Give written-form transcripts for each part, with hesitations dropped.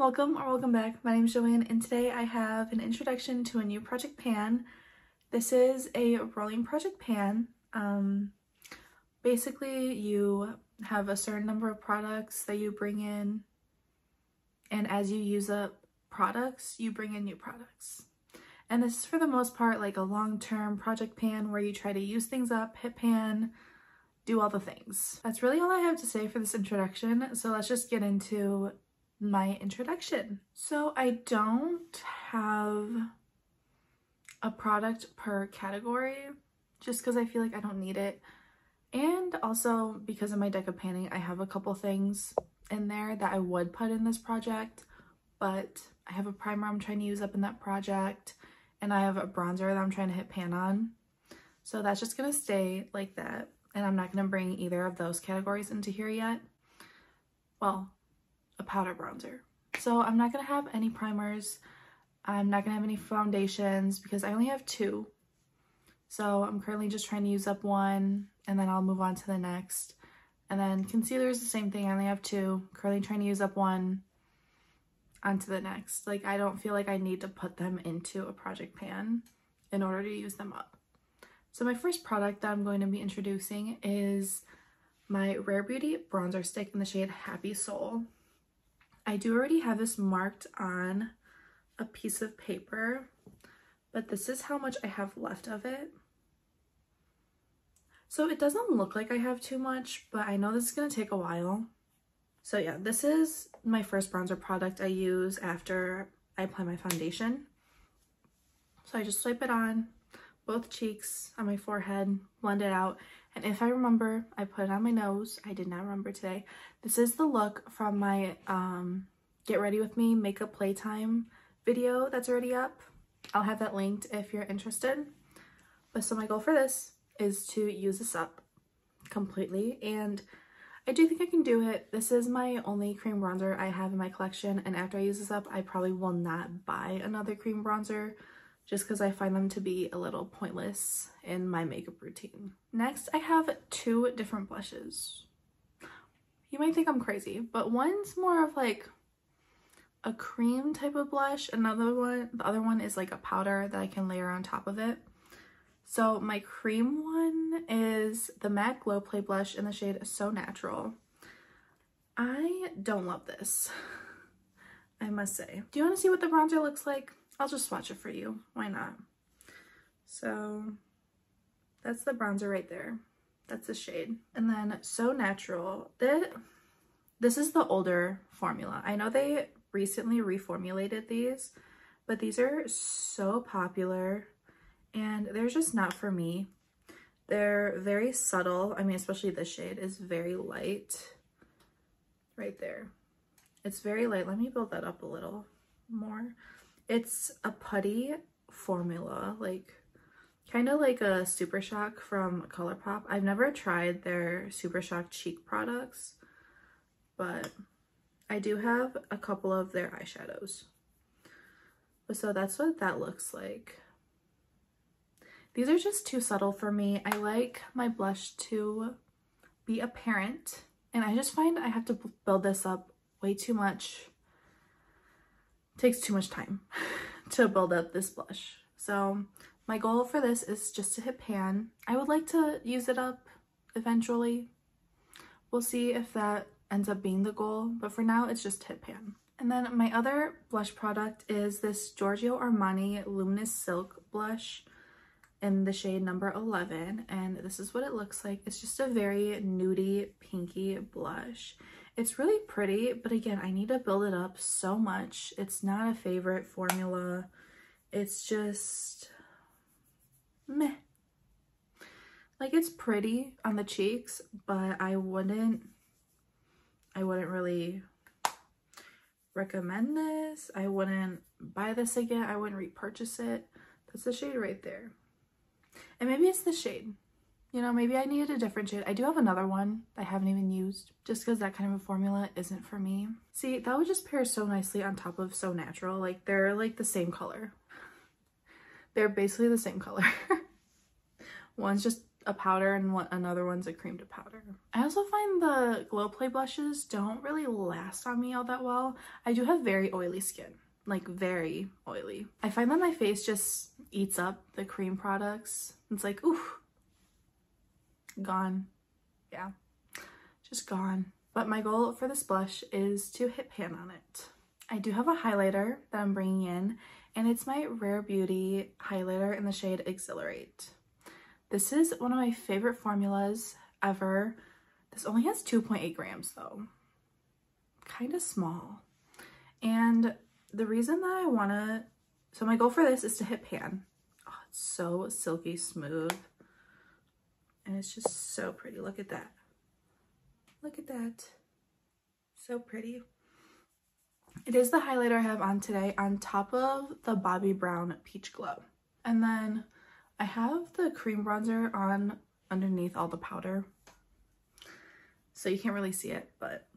Welcome or welcome back. My name is Joanne and today I have an introduction to a new project pan. This is a rolling project pan. Basically you have a certain number of products that you bring in, and as you use up products, you bring in new products. And this is for the most part like a long-term project pan where you try to use things up, hit pan, do all the things. That's really all I have to say for this introduction. So let's just get into my introduction. So I don't have a product per category just because I feel like I don't need it. And also because of my deck of panning, I have a couple things in there that I would put in this project, but I have a primer I'm trying to use up in that project, and I have a bronzer that I'm trying to hit pan on. So that's just gonna stay like that. And I'm not gonna bring either of those categories into here yet. Well, a powder bronzer. So I'm not gonna have any primers. I'm not gonna have any foundations because I only have two. So I'm currently just trying to use up one and then I'll move on to the next. And then concealer is the same thing. I only have two. Currently trying to use up one onto the next. Like, I don't feel like I need to put them into a project pan in order to use them up. So my first product that I'm going to be introducing is my Rare Beauty bronzer stick in the shade Happy Soul. I do already have this marked on a piece of paper, but this is how much I have left of it. So it doesn't look like I have too much, but I know this is going to take a while. So yeah, this is my first bronzer product I use after I apply my foundation. So I just swipe it on both cheeks, on my forehead, blend it out. And if I remember, I put it on my nose. I did not remember today. This is the look from my Get Ready With Me Makeup Playtime video that's already up. I'll have that linked if you're interested. But so my goal for this is to use this up completely, and I do think I can do it. This is my only cream bronzer I have in my collection, and after I use this up, I probably will not buy another cream bronzer just because I find them to be a little pointless in my makeup routine. Next, I have two different blushes. You might think I'm crazy, but one's more of like a cream type of blush. The other one is like a powder that I can layer on top of it. So my cream one is the MAC Glow Play blush in the shade So Natural. I don't love this, I must say. Do you want to see what the bronzer looks like? I'll just swatch it for you. Why not? So that's the bronzer right there. That's the shade. And then So Natural. This is the older formula. I know they recently reformulated these, but these are so popular and they're just not for me. They're very subtle. I mean, especially this shade is very light right there. It's very light. Let me build that up a little more. It's a putty formula, like kind of like a Super Shock from ColourPop. I've never tried their Super Shock cheek products, but I do have a couple of their eyeshadows. So that's what that looks like. These are just too subtle for me. I like my blush to be apparent, and I just find I have to build this up way too much. It takes too much time to build up this blush. So my goal for this is just to hit pan. I would like to use it up eventually. We'll see if that ends up being the goal, but for now it's just hit pan. And then my other blush product is this Giorgio Armani Luminous Silk blush in the shade number 11, and this is what it looks like. It's just a very nudie pinky blush. It's really pretty, but again, I need to build it up so much. It's not a favorite formula. It's just meh. Like, it's pretty on the cheeks, but I wouldn't really recommend this. I wouldn't buy this again. I wouldn't repurchase it. That's the shade right there. And maybe it's the shade. You know, maybe I needed a different shade. I do have another one I haven't even used just because that kind of a formula isn't for me. See, that would just pair so nicely on top of So Natural. Like, they're like the same color. They're basically the same color. One's just a powder and another one's a cream to powder. I also find the Glow Play blushes don't really last on me all that well. I do have very oily skin, like very oily. I find that my face just eats up the cream products. It's like, oof, gone. Yeah, just gone. But my goal for this blush is to hit pan on it. I do have a highlighter that I'm bringing in, and it's my Rare Beauty highlighter in the shade Exhilarate. This is one of my favorite formulas ever. This only has 2.8 grams though. Kind of small. And the reason that so my goal for this is to hit pan. Oh, it's so silky smooth. And it's just so pretty. Look at that. Look at that. So pretty. It is the highlighter I have on today on top of the Bobbi Brown Peach Glow. And then I have the cream bronzer on underneath all the powder. So you can't really see it, but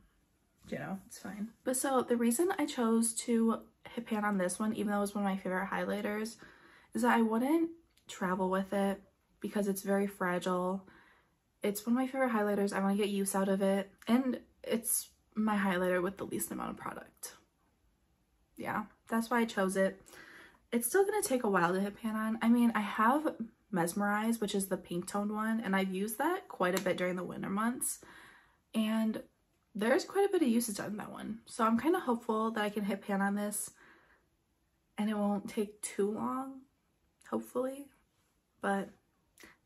you know, it's fine. But so the reason I chose to hit pan on this one, even though it was one of my favorite highlighters, is that I wouldn't travel with it because it's very fragile. It's one of my favorite highlighters. I want to get use out of it. And it's my highlighter with the least amount of product. Yeah, that's why I chose it. It's still going to take a while to hit pan on. I mean, I have Mesmerize, which is the pink toned one, and I've used that quite a bit during the winter months. And there's quite a bit of usage on that one. So I'm kind of hopeful that I can hit pan on this and it won't take too long, hopefully. But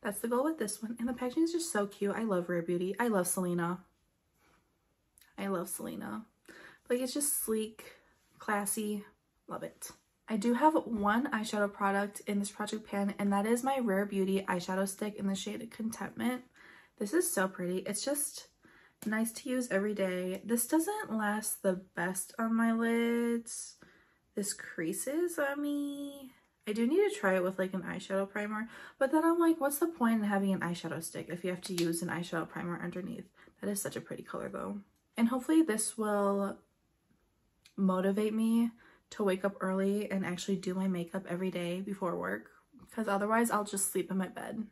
that's the goal with this one. And the packaging is just so cute. I love Rare Beauty. I love Selena. I love Selena. Like, it's just sleek, classy. Love it. I do have one eyeshadow product in this project pan, and that is my Rare Beauty eyeshadow stick in the shade Contentment. This is so pretty. It's just nice to use every day. This doesn't last the best on my lids. This creases on me. I do need to try it with like an eyeshadow primer, but then I'm like, what's the point in having an eyeshadow stick if you have to use an eyeshadow primer underneath? That is such a pretty color though. And hopefully this will motivate me to wake up early and actually do my makeup every day before work, because otherwise I'll just sleep in my bed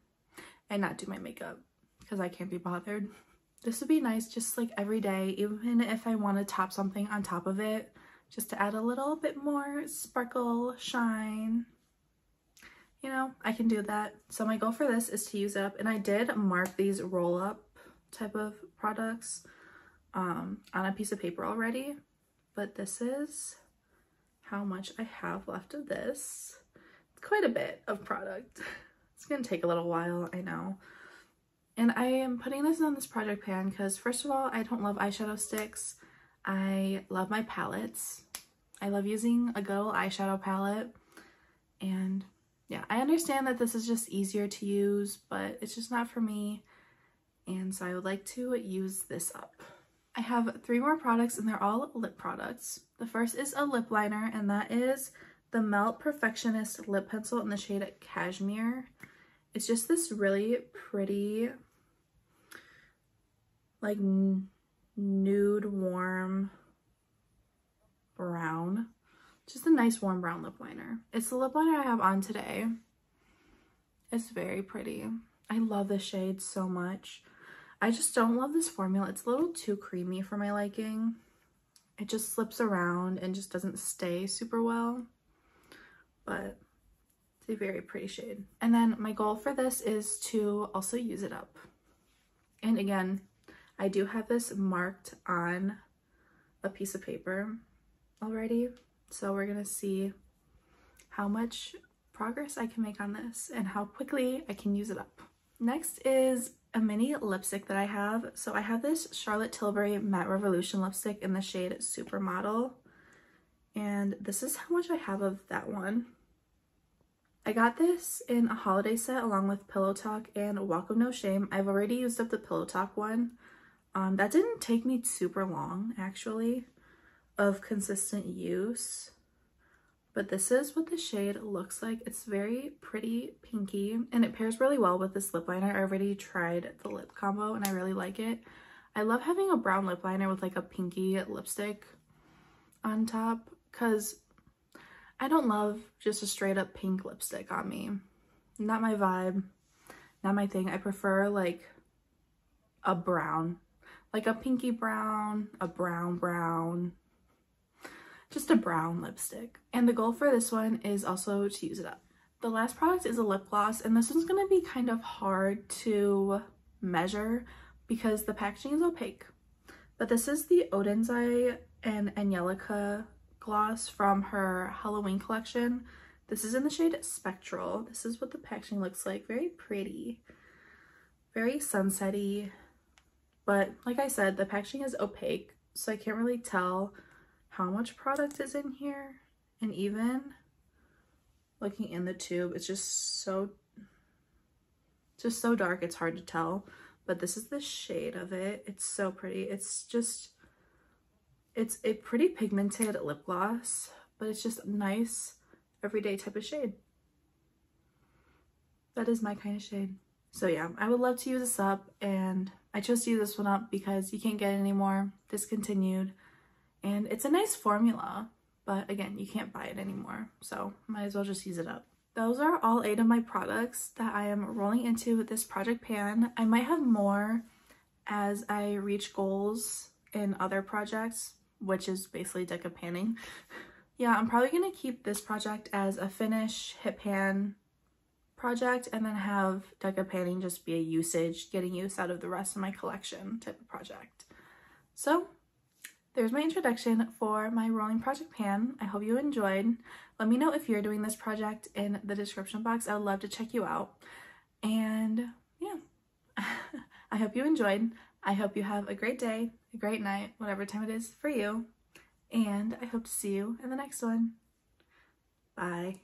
and not do my makeup because I can't be bothered. This would be nice just like every day, even if I want to top something on top of it, just to add a little bit more sparkle, shine. You know, I can do that. So my goal for this is to use it up, and I did mark these roll up type of products on a piece of paper already, but this is how much I have left of this. It's quite a bit of product. It's gonna take a little while, I know. And I am putting this on this project pan because, first of all, I don't love eyeshadow sticks. I love my palettes. I love using a good old eyeshadow palette. And yeah, I understand that this is just easier to use, but it's just not for me. And so I would like to use this up. I have 3 more products, and they're all lip products. The first is a lip liner, and that is the Melt Perfectionist Lip Pencil in the shade Cashmere. It's just this really pretty, like, nude warm brown. Just a nice warm brown lip liner. It's the lip liner I have on today. It's very pretty. I love this shade so much. I just don't love this formula. It's a little too creamy for my liking. It just slips around and just doesn't stay super well. But it's a very pretty shade. And then my goal for this is to also use it up. And again, I do have this marked on a piece of paper already. So we're gonna see how much progress I can make on this and how quickly I can use it up. Next is a mini lipstick that I have. So I have this Charlotte Tilbury Matte Revolution lipstick in the shade Supermodel. And this is how much I have of that one. I got this in a holiday set along with Pillow Talk and Walk of No Shame. I've already used up the Pillow Talk one. That didn't take me super long, actually, of consistent use. But this is what the shade looks like. It's very pretty pinky, and it pairs really well with this lip liner. I already tried the lip combo, and I really like it. I love having a brown lip liner with like a pinky lipstick on top, because I don't love just a straight up pink lipstick on me. Not my vibe. not my thing. I prefer like a brown, like a pinky brown, a brown, just a brown lipstick. And the goal for this one is also to use it up. The last product is a lip gloss, and this one's gonna be kind of hard to measure because the packaging is opaque. But this is the Odensai and Angelica gloss from her Halloween collection. This is in the shade Spectral. This is what the packaging looks like. Very pretty, very sunsetty. But like I said, the packaging is opaque, so I can't really tell how much product is in here. And even looking in the tube, it's just so dark, it's hard to tell. But this is the shade of it. It's so pretty. It's a pretty pigmented lip gloss, but it's just a nice everyday type of shade. That is my kind of shade. So yeah, I would love to use this up, and I chose to use this one up because you can't get it anymore, discontinued, and it's a nice formula, but again, you can't buy it anymore, so might as well just use it up. Those are all 8 of my products that I am rolling into with this project pan. I might have more as I reach goals in other projects, which is basically deca panning. Yeah, I'm probably gonna keep this project as a finish hit pan project and then have deca panning just be a usage, getting use out of the rest of my collection type of project. So there's my introduction for my rolling project pan. I hope you enjoyed. Let me know if you're doing this project in the description box. I would love to check you out. And yeah, I hope you enjoyed. I hope you have a great day, a great night, whatever time it is for you. And I hope to see you in the next one. Bye.